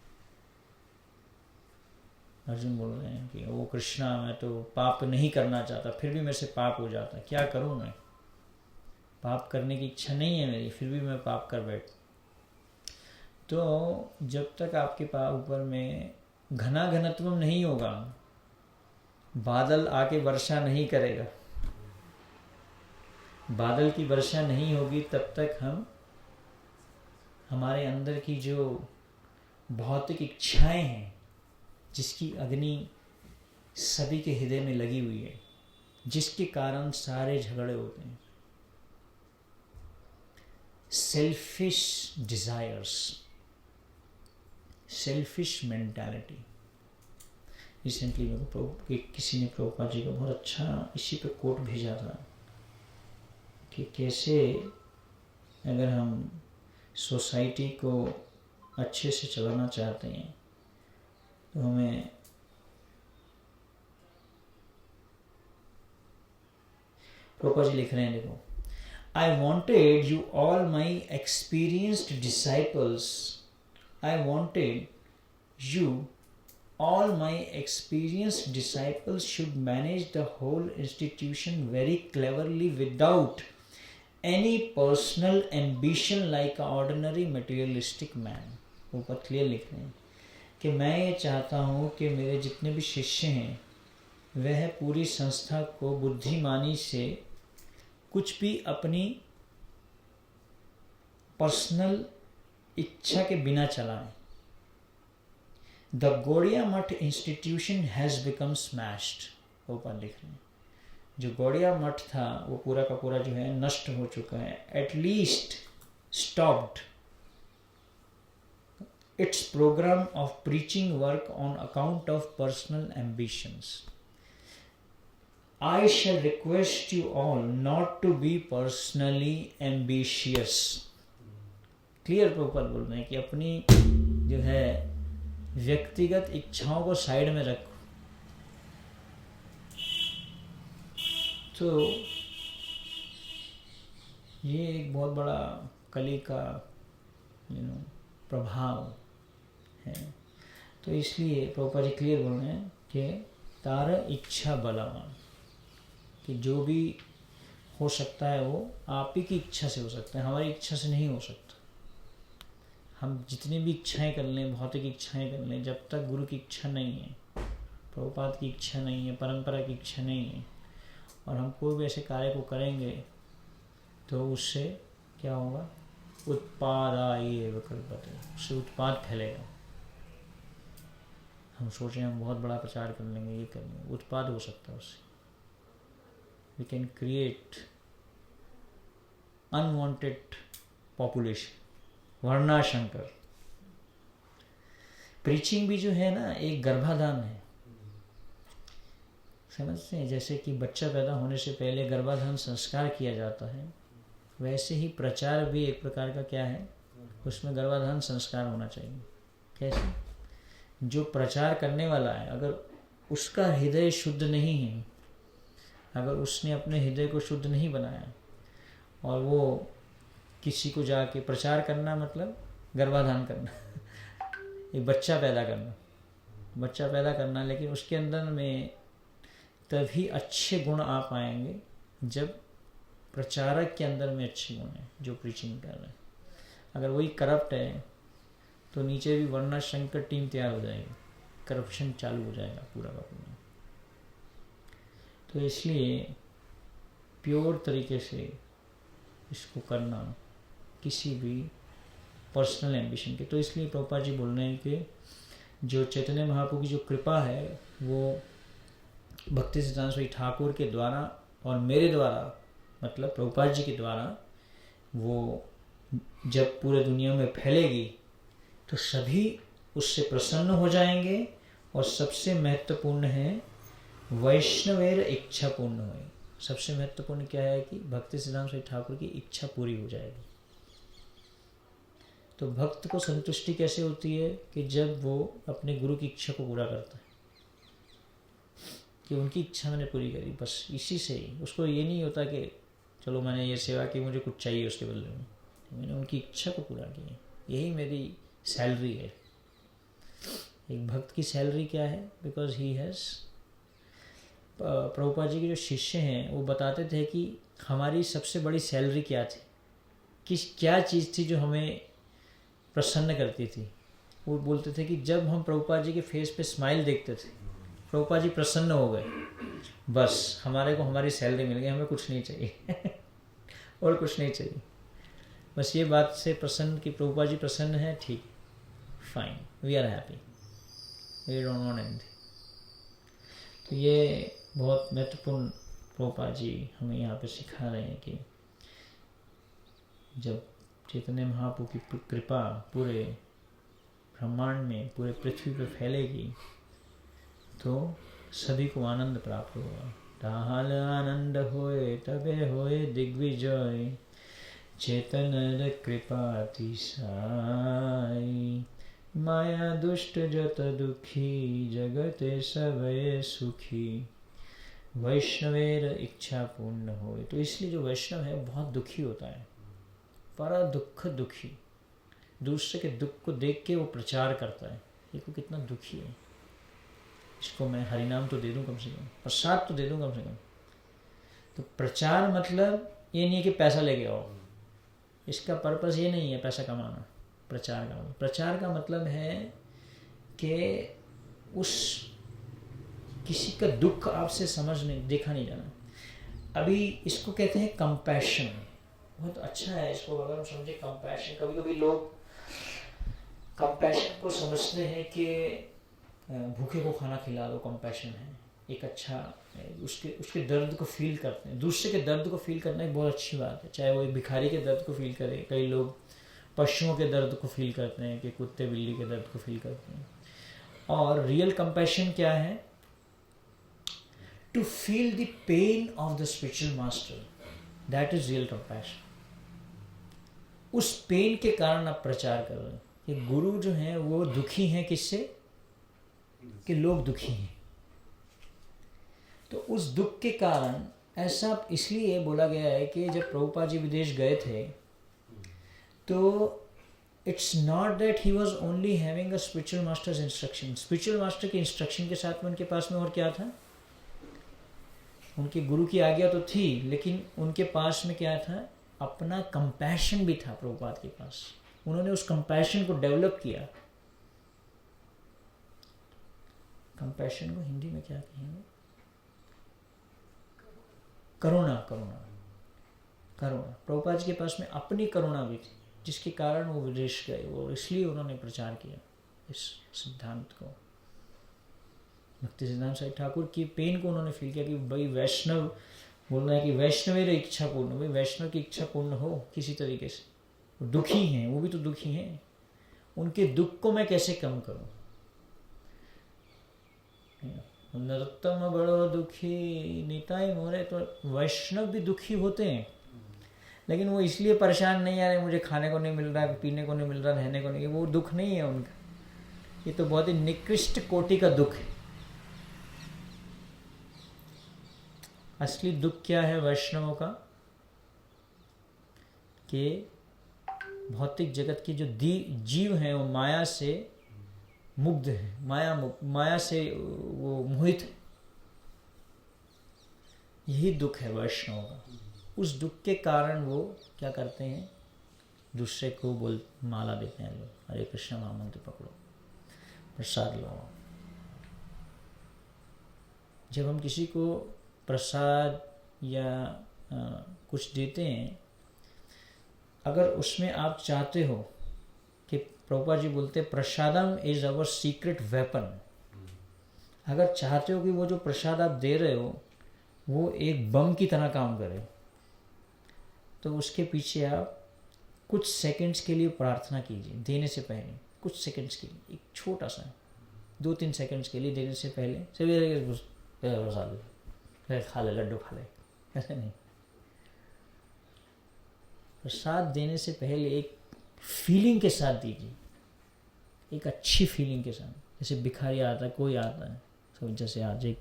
अर्जुन बोल रहे हैं कि वो कृष्णा मैं तो पाप नहीं करना चाहता, फिर भी मेरे से पाप हो जाता, क्या करूं मैं, पाप करने की इच्छा नहीं है मेरी, फिर भी मैं पाप कर बैठ। तो जब तक आपके पास ऊपर में घना घनत्व नहीं होगा, बादल आके वर्षा नहीं करेगा, बादल की वर्षा नहीं होगी, तब तक हम हमारे अंदर की जो भौतिक इच्छाएं हैं, जिसकी अग्नि सभी के हृदय में लगी हुई है, जिसके कारण सारे झगड़े होते हैं, selfish desires, selfish mentality. Recently मेरे को किसी ने प्रभुपाद जी का बहुत अच्छा इसी पे कोट भेजा था कि कैसे अगर हम सोसाइटी को अच्छे से चलाना चाहते हैं तो हमें प्रभुपाद जी लिख रहे हैं, देखो, I wanted you all my experienced disciples, I wanted you all my experienced disciples should manage the whole institution very cleverly without any personal ambition like an ordinary materialistic man। ऊपर क्लियर लिख रहे हैं कि मैं ये चाहता हूँ कि मेरे जितने भी शिष्य हैं वह पूरी संस्था को बुद्धिमानी से कुछ भी अपनी पर्सनल इच्छा के बिना चलाएं। द गौड़िया मठ इंस्टीट्यूशन हैज़ बिकम स्मैश्ड। ऊपर लिख रहे हैं जो गौड़िया मठ था वो पूरा का पूरा जो है नष्ट हो चुका है। At least stopped its program of preaching work on account of personal ambitions. I shall request you all not to be personally ambitious। Clear Prabhupada बोल रहे हैं कि अपनी जो है व्यक्तिगत इच्छाओं को साइड में रखो। तो ये एक बहुत बड़ा कली का प्रभाव है। तो इसलिए प्रभुपाद जी क्लियर बोल रहे हैं कि तार इच्छा बलवान, कि जो भी हो सकता है वो आप ही की इच्छा से हो सकता है, हमारी इच्छा से नहीं हो सकता। हम जितनी भी इच्छाएं कर लें, भौतिक इच्छाएं कर लें, जब तक गुरु की इच्छा नहीं है, प्रभुपाद की इच्छा नहीं है, परंपरा की इच्छा नहीं है, और हम कोई भी ऐसे कार्य को करेंगे तो उससे क्या होगा, उत्पादाय विकल्पते, उससे उत्पाद फैलेगा। हम सोचें हम बहुत बड़ा प्रचार कर लेंगे, ये कर लेंगे, उत्पाद हो सकता है उससे। We can create unwanted population, वर्णाशंकर। प्रीचिंग भी जो है ना एक गर्भाधान है, समझते हैं? जैसे कि बच्चा पैदा होने से पहले गर्भाधान संस्कार किया जाता है, वैसे ही प्रचार भी एक प्रकार का क्या है, उसमें गर्भाधान संस्कार होना चाहिए। कैसे? जो प्रचार करने वाला है अगर उसका हृदय शुद्ध नहीं है, अगर उसने अपने हृदय को शुद्ध नहीं बनाया और वो किसी को जाके प्रचार करना, मतलब गर्भाधान करना एक बच्चा पैदा करना, लेकिन उसके अंदर में तभी अच्छे गुण आ पाएंगे जब प्रचारक के अंदर में अच्छे गुण हैं जो प्रीचिंग कर रहे हैं। अगर वही करप्ट है तो नीचे भी वर्णाशंकर टीम तैयार हो जाएगी, करप्शन चालू हो जाएगा पूरा का पूरा। तो इसलिए प्योर तरीके से इसको करना, किसी भी पर्सनल एम्बिशन के। तो इसलिए प्रभुपाद जी बोल रहे हैं कि जो चैतन्य महाप्रभु की जो कृपा है वो भक्ति सिद्धांत स्वामी ठाकुर के द्वारा और मेरे द्वारा, मतलब प्रभुपाद जी के द्वारा, वो जब पूरे दुनिया में फैलेगी तो सभी उससे प्रसन्न हो जाएंगे। और सबसे महत्वपूर्ण है वैष्णवेर इच्छा पूर्ण हुई। सबसे महत्वपूर्ण क्या है कि भक्ति सिद्धांत स्वामी ठाकुर की इच्छा पूरी हो जाएगी। तो भक्त को संतुष्टि कैसे होती है कि जब वो अपने गुरु की इच्छा को पूरा करता है, कि उनकी इच्छा मैंने पूरी करी, बस इसी से ही। उसको ये नहीं होता कि चलो मैंने ये सेवा की, मुझे कुछ चाहिए उसके बदले में, मैंने उनकी इच्छा को पूरा किया, यही मेरी सैलरी है, एक भक्त की सैलरी क्या है? Because he has, Prabhupada ji के जो शिष्य हैं वो बताते थे कि हमारी सबसे बड़ी सैलरी क्या थी, क्या चीज़ थी जो हमें प्रसन्न करती थी। वो बोलते थे कि जब हम प्रभुपाद जी के फेस पे स्माइल देखते थे, प्रभुपाद जी प्रसन्न हो गए, बस हमारे को हमारी सैलरी मिल गई, हमें कुछ नहीं चाहिए और कुछ नहीं चाहिए। बस ये बात से प्रसन्न कि प्रभुपाद जी प्रसन्न है, ठीक, fine, we are happy, we don't want anything. तो ये बहुत महत्वपूर्ण प्रभुपाद जी हमें यहाँ पे सिखा रहे हैं कि जब चैतन्य महाप्रभु की कृपा पूरे ब्रह्मांड में, पूरे पृथ्वी पर फैलेगी तो सभी को आनंद प्राप्त होगा। ताहाल आनंद होए तबे होए दिग्विजय, चेतन कृपा अतिशाई, माया दुष्ट जत दुखी, जगते सबे सुखी, वैष्णवेर इच्छा पूर्ण होए। तो इसलिए जो वैष्णव है बहुत दुखी होता है, पर दुख दुखी, दूसरे के दुख को देख के वो प्रचार करता है। देखो कितना दुखी है, इसको मैं हरिनाम तो दे दूं कम से कम, प्रसाद तो दे दूं कम से कम। तो प्रचार मतलब ये नहीं है कि पैसा लेके आओ, इसका पर्पस ये नहीं है पैसा कमाना। प्रचार का मतलब है कि उस किसी का दुख आपसे देखा नहीं जाना। अभी इसको कहते हैं कंपैशन। बहुत अच्छा है इसको अगर हम समझे कंपैशन। कभी कभी लोग कंपैशन को समझते हैं कि भूखे को खाना खिला दो, कंपैशन है एक अच्छा, उसके दर्द को फील करते हैं। दूसरे के दर्द को फील करना एक बहुत अच्छी बात है, चाहे वो एक भिखारी के दर्द को फील करे। कई लोग पशुओं के दर्द को फील करते हैं, कि कुत्ते बिल्ली के दर्द को फील करते हैं। और रियल कंपैशन क्या है? To feel the pain of the spiritual master, that is real compassion. उस पेन के कारण आप प्रचार कर रहे हैं कि गुरु जो हैं वो दुखी हैं। किससे? कि लोग दुखी हैं। तो उस दुख के कारण ऐसा इसलिए बोला गया है कि जब प्रभुपाद जी विदेश गए थे तो it's not that he was only having a spiritual masters instruction. Spiritual master के इंस्ट्रक्शन के साथ में उनके पास में और क्या था? उनके गुरु की आज्ञा तो थी, लेकिन उनके पास में क्या था? अपना कंपैशन भी था प्रभुपाद के पास। उन्होंने उस कंपैशन को डेवलप किया। कंपैशन को हिंदी में क्या कहेंगे? करुणा। प्रभुपाद जी के पास में अपनी करुणा भी थी, जिसके कारण वो विदेश गए। वो इसलिए उन्होंने प्रचार किया इस सिद्धांत को। भक्ति सिद्धांत साईं ठाकुर की पेन को उन्होंने फील किया कि भाई वैष्णव बोल रहा है कि वैष्णवेर इच्छा पूर्ण, भाई वैष्णव की इच्छा पूर्ण हो किसी तरीके से। वो दुखी हैं, वो भी तो दुखी हैं, उनके दुख को मैं कैसे कम करूं? नरोत्तम बड़ो दुखी निताई मोरे। तो वैष्णव भी दुखी होते हैं, लेकिन वो इसलिए परेशान नहीं आ रहे मुझे खाने को नहीं मिल रहा, पीने को नहीं मिल रहा, रहने को नहीं। वो दुख नहीं है उनका, ये तो बहुत ही निकृष्ट कोटि का दुख है। असली दुख क्या है वैष्णवों का? कि भौतिक जगत की जो जीव हैं वो माया से मुग्ध है, माया से वो मोहित है। यही दुख है वैष्णव का। उस दुख के कारण वो क्या करते हैं? दूसरे को माला देते हैं लोग, हरे कृष्ण महामंत्र पकड़ो, प्रसाद लो। जब हम किसी को प्रसाद या कुछ देते हैं, अगर उसमें आप चाहते हो कि प्रभुपाद जी बोलते हैं प्रसादम इज अवर सीक्रेट वेपन। अगर चाहते हो कि वो जो प्रसाद आप दे रहे हो वो एक बम की तरह काम करे, तो उसके पीछे आप कुछ सेकंड्स के लिए प्रार्थना कीजिए। देने से पहले कुछ सेकंड्स के लिए, एक छोटा सा 2-3 सेकंड्स के लिए देने से पहले प्रसाद खा ले, लड्डू खा ले, ऐसे नहीं। प्रसाद देने से पहले एक फीलिंग के साथ दीजिए, एक अच्छी फीलिंग के साथ। जैसे भिखारी आता है, कोई आता है, तो जैसे आज एक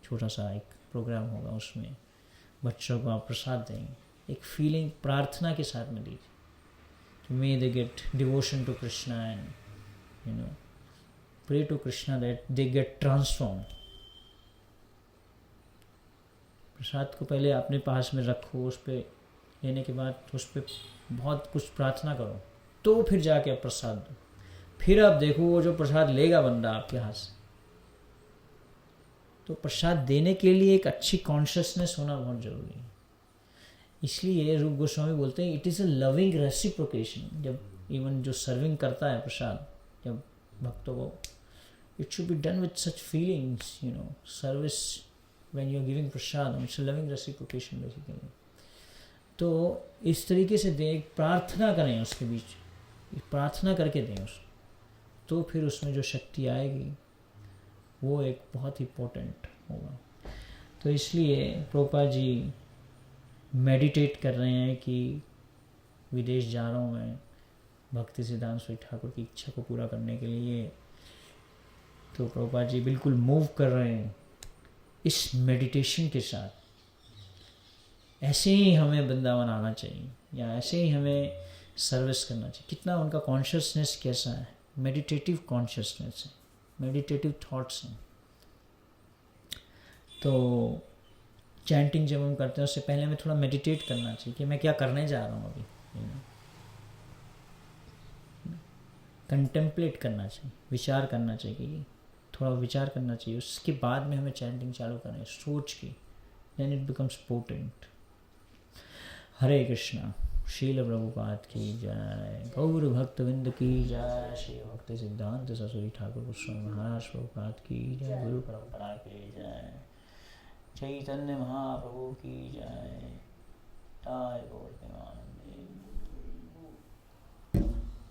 छोटा सा एक प्रोग्राम होगा, उसमें बच्चों को आप प्रसाद देंगे, एक फीलिंग प्रार्थना के साथ में दीजिए। May they get devotion to Krishna and pray to Krishna that they get transformed. Prasad को पहले अपने पास में रखो, उस पर लेने के बाद उस पर बहुत कुछ प्रार्थना करो, तो फिर जाके आप प्रसाद दो। फिर आप देखो वो जो प्रसाद लेगा बंदा आपके हाथ से, तो प्रसाद देने के लिए एक अच्छी कॉन्शियसनेस होना बहुत जरूरी है। इसलिए रूप गोस्वामी बोलते हैं it is a loving reciprocation. जब इवन जो सर्विंग करता है प्रसाद, जब भक्तों को, it should be done with such feelings, you know, service when you are giving prasad, it's a loving reciprocation basically. तो इस तरीके से दें, प्रार्थना करें उसके बीच, प्रार्थना करके दें उसको, तो फिर उसमें जो शक्ति आएगी वो एक बहुत इम्पोर्टेंट होगा। तो इसलिए प्रभुपाद जी मेडिटेट कर रहे हैं कि विदेश जा रहा हूँ मैं भक्ति सिद्धांत स्वामी ठाकुर की इच्छा को पूरा करने के लिए। तो प्रभुपाद जी बिल्कुल मूव कर रहे हैं इस मेडिटेशन के साथ। ऐसे ही हमें वृंदावन आना चाहिए, या ऐसे ही हमें सर्विस करना चाहिए। कितना उनका कॉन्शियसनेस कैसा है, मेडिटेटिव कॉन्शियसनेस है, मेडिटेटिव थॉट्स हैं। तो चैंटिंग जब हम करते हैं उससे पहले हमें थोड़ा मेडिटेट करना चाहिए कि मैं क्या करने जा रहा हूँ अभी, कंटेम्पलेट करना चाहिए, विचार करना चाहिए, थोड़ा विचार करना चाहिए। उसके बाद में हमें चैंटिंग चालू करें सोच के, देन इट बिकम्स पोटेंट। हरे कृष्णा। शील प्रभुपाद की जय, गौर भक्तविंद की जय, श्री भक्ति सिद्धांत सरस्वती ठाकुर गोस्वामी महाराज प्रभुपाद की जय, गुरु परंपरा की जय, चैतन्य महाप्रभु की जय, जय गौर प्रेमानंद।